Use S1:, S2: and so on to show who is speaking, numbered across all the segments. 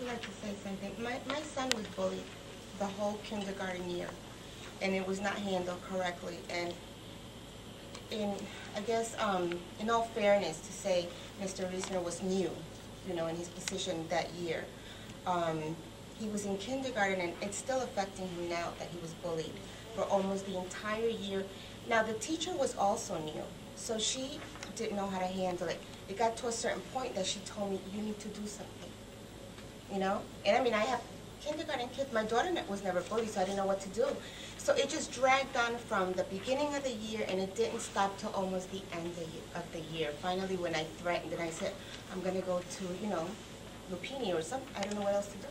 S1: would like to say something. My son was bullied the whole kindergarten year, and it was not handled correctly. And I guess, in all fairness, to say Mr. Reisner was new, you know, in his position that year. He was in kindergarten, and it's still affecting him now that he was bullied for almost the entire year. Now, the teacher was also new, so she didn't know how to handle it. It got to a certain point that she told me, you need to do something, you know? And I mean, I have kindergarten kids. My daughter was never bullied, so I didn't know what to do. So it just dragged on from the beginning of the year, and it didn't stop till almost the end of the year. Finally, when I threatened and I said, I'm going to go to, you know, Lupini or something, I don't know what else to do.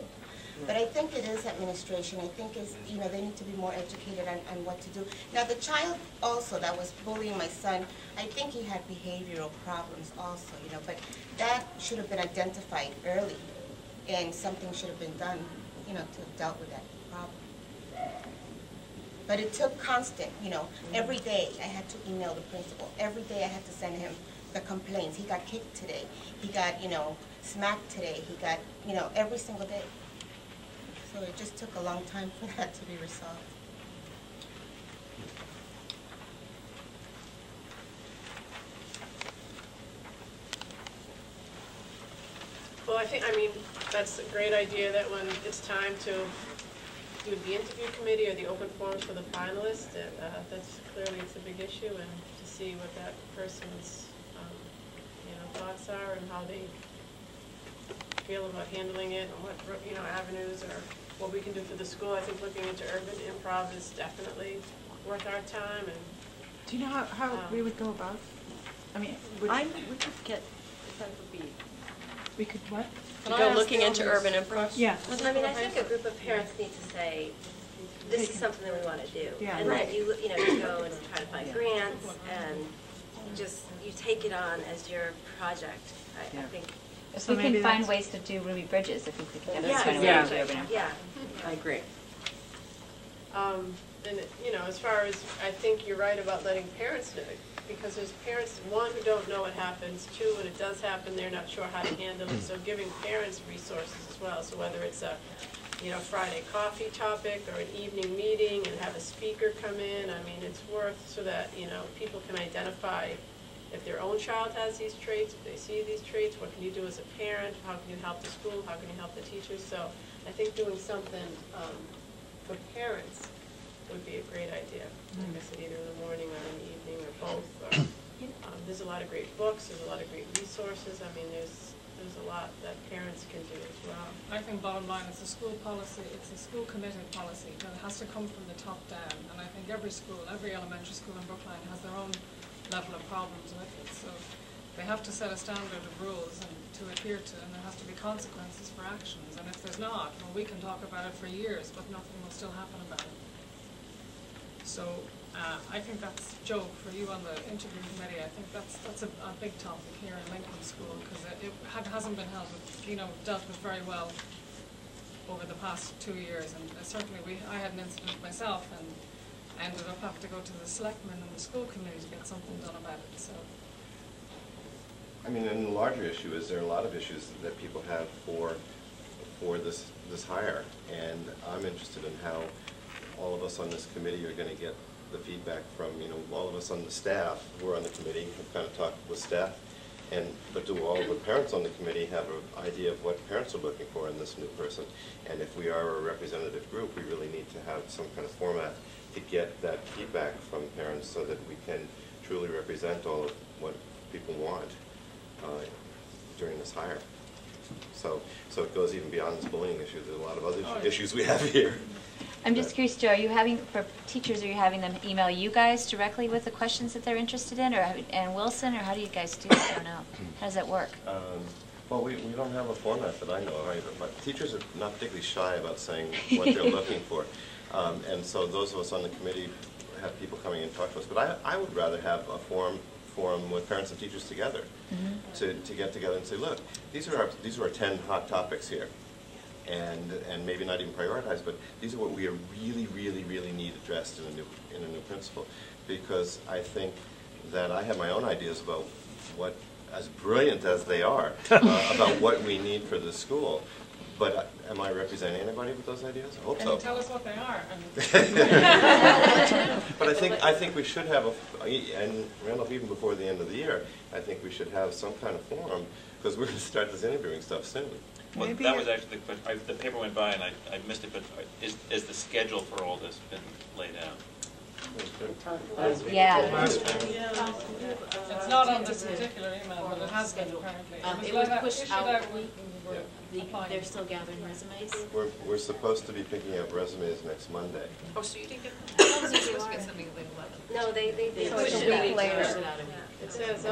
S1: But I think it is administration. I think it's, you know, they need to be more educated on what to do. Now, the child also that was bullying my son, I think he had behavioral problems also, you know, but that should have been identified early, and something should have been done, you know, to dealt with that problem. But it took constant, you know, every day I had to email the principal. Every day I had to send him the complaints. He got kicked today. He got, you know, smacked today. He got, you know, every single day. So it just took a long time for that to be resolved.
S2: Well, I mean, that's a great idea that when it's time to do the interview committee or the open forums for the finalists, that's clearly, it's a big issue, and to see what that person's, you know, thoughts are and how they feel about handling it, and what, you know, avenues or what we can do for the school. I think looking into urban improv is definitely worth our time. And
S3: do you know how we would go about? I mean, we could get, that would be, we could what?
S4: To go looking into urban improv?
S3: Yeah.
S5: Well, I mean, I think a group of parents need to say, this is something that we want to do.
S3: Yeah.
S5: And then you know, you go and try to find grants, and you take it on as your project. I think.
S6: So we can find ways to do Ruby Bridges if we could get
S5: Yeah,
S6: kind of way to do urban improv.
S5: Yeah.
S3: I agree.
S2: And, you know, as far as, I think you're right about letting parents know, because there's parents, one, who don't know what happens, two, when it does happen, they're not sure how to handle it, so giving parents resources as well. So whether it's a, you know, Friday coffee topic or an evening meeting and have a speaker come in, I mean, it's worth so that, you know, people can identify if their own child has these traits, if they see these traits, what can you do as a parent, how can you help the school, how can you help the teachers. So I think doing something for parents would be a great idea. Like I said, either in the morning or in the evening or both. Or, there's a lot of great books, there's a lot of great resources. I mean, there's a lot that parents can do as well.
S7: I think bottom line, it's a school policy, it's a school committed policy, and it has to come from the top down. And I think every school, every elementary school in Brookline has their own level of problems with it. So they have to set a standard of rules and to adhere to, and there has to be consequences for actions. And if there's not, well, we can talk about it for years, but nothing will still happen about it. So I think that's, Joe, for you on the interview committee, I think that's a big topic here in Lincoln School, because it hasn't been held with, you know, dealt with very well over the past 2 years. And certainly I had an incident myself, and I ended up having to go to the selectmen and the school committee to get something done about it. So,
S8: I mean, and the larger issue is there are a lot of issues that people have for this hire, and I'm interested in how all of us on this committee are going to get the feedback from, you know, all of us on the staff who are on the committee have kind of talked with staff, but do all the parents on the committee have an idea of what parents are looking for in this new person? And if we are a representative group, we really need to have some kind of format to get that feedback from parents so that we can truly represent all of what people want during this hire. So it goes even beyond this bullying issue. There's a lot of other issues we have here.
S6: I'm just curious, Joe, are you having, for teachers, are you having them email you guys directly with the questions that they're interested in, or and Wilson, or how do you guys do it? I don't know. How does that work?
S8: Well, we don't have a format that I know of either, but teachers are not particularly shy about saying what they're looking for. And so those of us on the committee have people coming in and talk to us. But I would rather have a forum with parents and teachers together to get together and say, look, these are our 10 hot topics here. And maybe not even prioritized, but these are what we really need addressed in a new principle. Because I think that I have my own ideas about what, as brilliant as they are, about what we need for the school. But am I representing anybody with those ideas? I hope
S7: Can
S8: so.
S7: you tell us what they are?
S8: But I think we should have and Randolph, even before the end of the year, I think we should have some kind of forum, because we're going to start this interviewing stuff soon.
S9: Well, that was actually the question. The paper went by and I missed it, but is the schedule for all this been laid out?
S6: Yeah.
S7: It's not on this particular email, but it has been apparently.
S10: It was pushed
S7: issued
S10: out.
S7: when we were applying.
S10: They're still gathering resumes.
S8: We're supposed to be picking up resumes next Monday.
S2: Oh, so you didn't get
S10: I thought we were supposed to get something in the 11th.
S5: No, they
S10: pushed
S5: pushed
S10: it
S5: it
S10: out.
S5: later.
S10: Pushed it out a week.
S2: It says,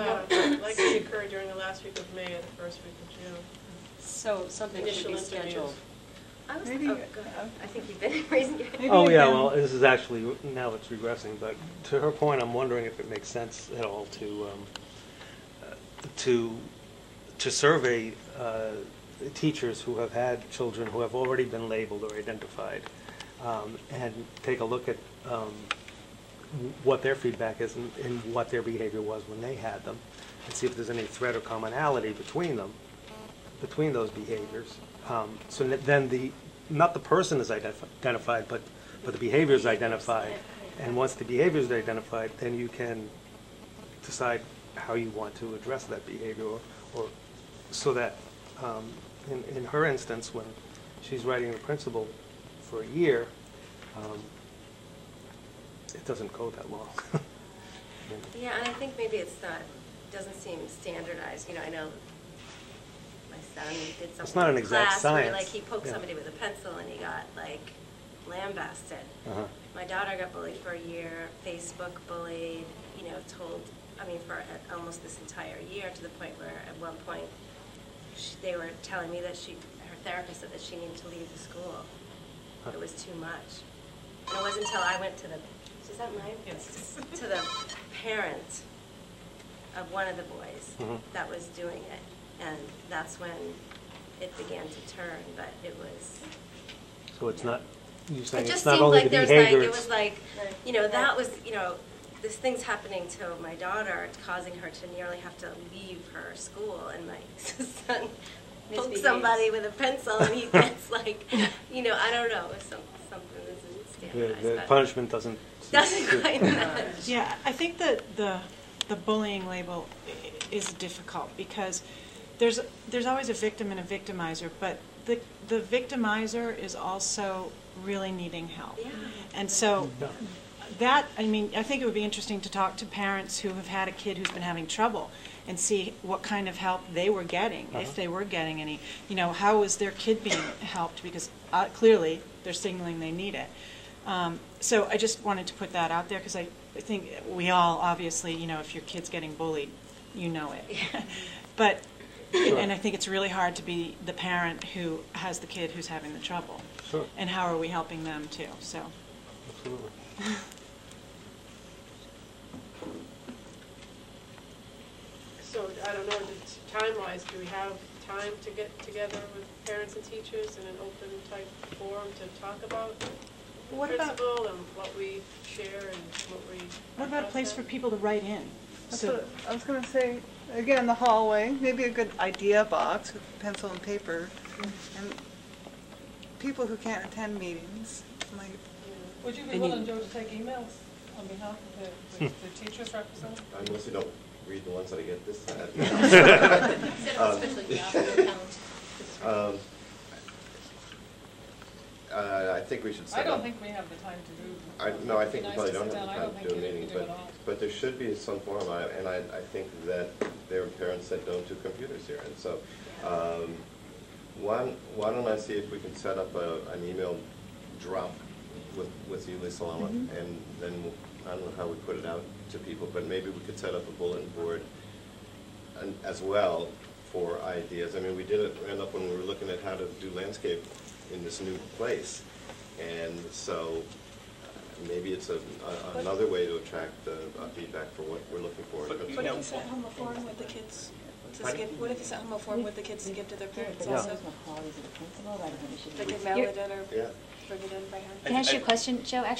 S2: likely occurred during the last week of May or the first week of June.
S4: So something should
S2: Initial
S4: be
S2: interviews.
S4: scheduled.
S5: I was,
S3: Maybe,
S5: go ahead. I think you've been raising your hand.
S11: Oh, yeah, well, this is actually, now it's regressing, but to her point, I'm wondering if it makes sense at all to survey teachers who have had children who have already been labeled or identified, and take a look at what their feedback is and what their behavior was when they had them, and see if there's any thread or commonality between them, between those behaviors. So then not the person is identified, but the behavior is identified. And once the behavior is identified, then you can decide how you want to address that behavior, or so that in her instance, when she's writing the principal for a year, it doesn't go that long.
S5: Yeah, and I think maybe doesn't seem standardized. I know my son did something
S11: It's not an
S5: in
S11: exact
S5: class
S11: science.
S5: where he poked
S11: Yeah.
S5: somebody with a pencil and he got lambasted.
S11: Uh-huh.
S5: My daughter got bullied for a year, Facebook bullied, for almost this entire year, to the point where at one point they were telling me that her therapist said that she needed to leave the school.
S11: Huh.
S5: It was too much. And it wasn't until I went to to the parent of one of the boys that was doing it. And that's when it began to turn, but it was...
S11: So it's not, you're saying
S5: It just
S11: it's not
S5: seemed
S11: only
S5: like
S11: the
S5: there's
S11: behavior,
S5: it was that was, this thing's happening to my daughter, causing her to nearly have to leave her school, and my son pokes somebody with a pencil and he gets I don't know, something isn't standardized.
S11: the punishment doesn't
S5: quite match.
S3: Yeah, I think that the bullying label is difficult because there's always a victim and a victimizer, but the victimizer is also really needing help.
S5: Yeah.
S3: And so I think it would be interesting to talk to parents who have had a kid who's been having trouble and see what kind of help they were getting, if they were getting any. How was their kid being helped? Because clearly they're signaling they need it. So I just wanted to put that out there because I think we all, obviously, if your kid's getting bullied, you know it. But, and I think it's really hard to be the parent who has the kid who's having the trouble.
S11: Sure.
S3: And how are we helping them too? So.
S11: Absolutely.
S2: So, I don't know, time-wise, do we have time to get together with parents and teachers in an open type forum to talk about principal and what we share and what we...
S3: What about a place for people to write in?
S12: That's what I was going to say. Again, the hallway, maybe a good idea box with pencil and paper, and people who can't attend meetings might.
S7: Would you be willing, Joe, to take emails on behalf of the teachers representative?
S8: Unless you don't read the ones that I get this time. I think we should set up...
S7: I don't think we have the time to do...
S8: No, I think we probably don't have the
S7: I
S8: time
S7: don't
S8: to do a
S7: think you
S8: meeting,
S7: can do it all.
S8: but there should be some forum, and I think that there are parents that don't do computers here, and so why don't I see if we can set up an email drop with you, Lisa Lama, and then I don't know how we put it out to people, but maybe we could set up a bulletin board as well for ideas. I mean, we did it end up when we were looking at how to do landscape in this new place, and so maybe it's another way to attract feedback for what we're looking for.
S10: What if you sent home a form with the kids to give? What if you sent home a form with the kids to give to their parents also? They could mail it in or bring it in by hand.
S6: Can I ask you a question, Joe? Actually,